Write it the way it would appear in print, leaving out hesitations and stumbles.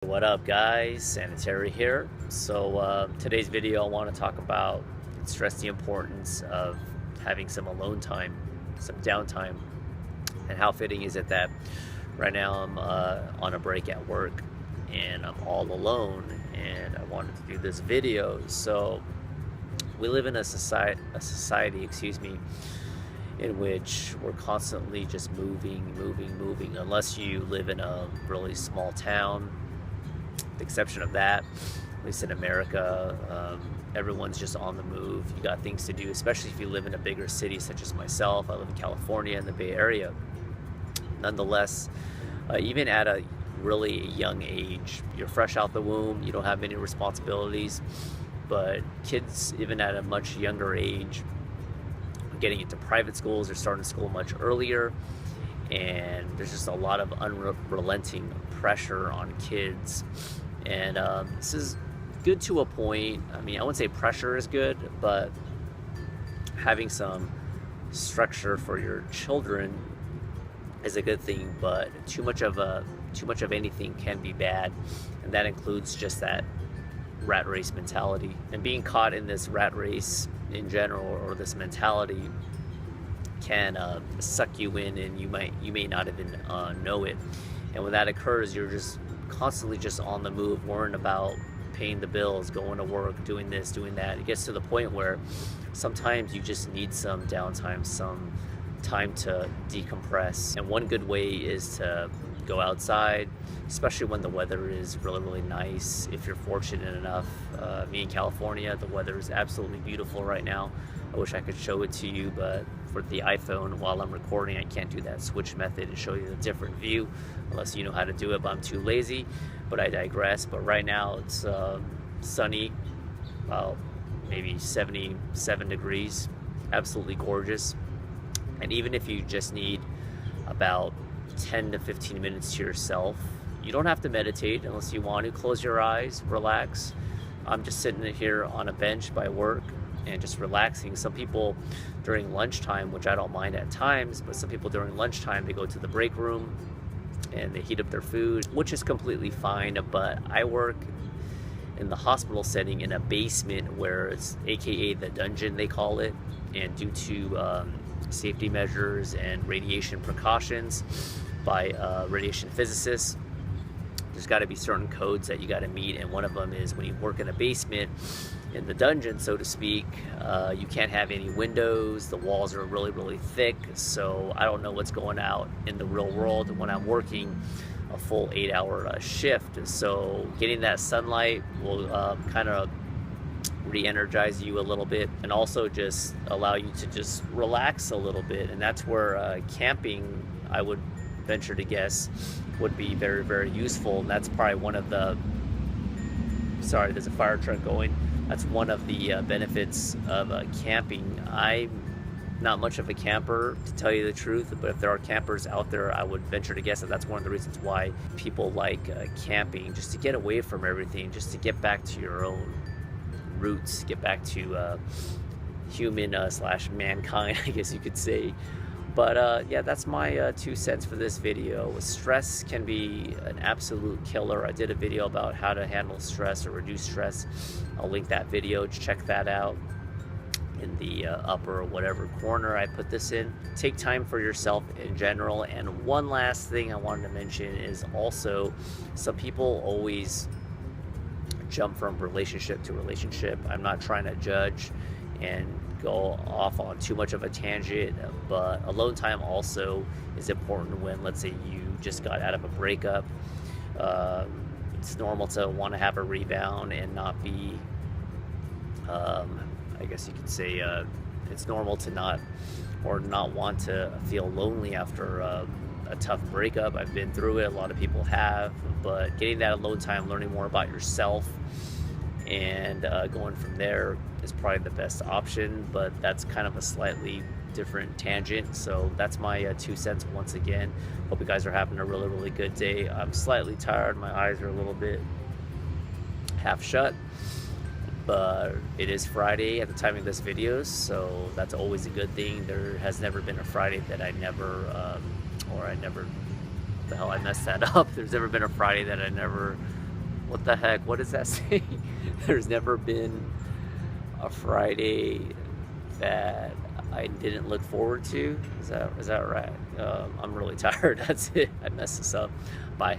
What up, guys? Sanitary here. Today's video I want to talk about and stress the importance of having some alone time, some downtime, and how fitting is it that right now I'm on a break at work and I'm all alone, and I wanted to do this video. So we live in a society, excuse me, in which we're constantly just moving. Unless you live in a really small town, the exception of that, at least in America, everyone's just on the move. You got things to do, especially if you live in a bigger city such as myself. I live in California in the Bay Area. Nonetheless, even at a really young age, you're fresh out the womb, you don't have any responsibilities. But kids, even at a much younger age, are getting into private schools, they're starting school much earlier, and there's just a lot of unrelenting pressure on kids. And this is good to a point. I mean, I wouldn't say pressure is good, but having some structure for your children is a good thing. But too much of anything can be bad, and that includes just that rat race mentality. And being caught in this rat race in general, or this mentality, can suck you in, and you may not even know it. And when that occurs, you're just constantly just on the move, worrying about paying the bills, going to work, doing this, doing that. It gets to the point where sometimes you just need some downtime, some time to decompress. And one good way is to go outside, especially when the weather is really nice. If you're fortunate enough, me in California, the weather is absolutely beautiful right now. I wish I could show it to you, but for the iPhone, while I'm recording, I can't do that switch method and show you a different view unless you know how to do it, but I'm too lazy. But I digress. But right now it's sunny, about maybe 77 degrees, absolutely gorgeous. And even if you just need about 10 to 15 minutes to yourself, you don't have to meditate unless you want to. Close your eyes, relax. I'm just sitting here on a bench by work and just relaxing. Some people during lunchtime, which I don't mind at times, but some people during lunchtime, they go to the break room and they heat up their food, which is completely fine. But I work in the hospital setting in a basement, where it's AKA the dungeon, they call it. And due to safety measures and radiation precautions by radiation physicists, there's got to be certain codes that you got to meet, and one of them is when you work in a basement, in the dungeon, so to speak, you can't have any windows. The walls are really thick, so I don't know what's going out in the real world when I'm working a full 8-hour shift. So getting that sunlight will kind of re-energize you a little bit, and also just allow you to just relax a little bit. And that's where camping, I would venture to guess, would be very useful. And that's probably one of the, sorry, there's a fire truck going. That's one of the benefits of camping. I'm not much of a camper, to tell you the truth, but if there are campers out there, I would venture to guess that that's one of the reasons why people like camping, just to get away from everything, just to get back to your own roots, get back to human slash mankind, I guess you could say. But yeah, that's my 2 cents for this video. Stress can be an absolute killer. I did a video about how to handle stress or reduce stress. I'll link that video. Check that out in the upper whatever corner I put this in. Take time for yourself in general. And one last thing I wanted to mention is also, some people always jump from relationship to relationship. I'm not trying to judge and go off on too much of a tangent, but alone time also is important. When, let's say, you just got out of a breakup, it's normal to want to have a rebound and not be, I guess you could say, it's normal to not want to feel lonely after a tough breakup. I've been through it, a lot of people have. But getting that alone time, learning more about yourself, and going from there is probably the best option. But that's kind of a slightly different tangent. So that's my 2 cents once again. Hope you guys are having a really good day. I'm slightly tired. My eyes are a little bit half shut, but it is Friday at the time of this video, so that's always a good thing. There has never been a Friday that I never the hell, I messed that up. There's never been a Friday that I never What the heck? What does that say? There's never been a Friday that I didn't look forward to. Is that right? I'm really tired. That's it. I messed this up. Bye.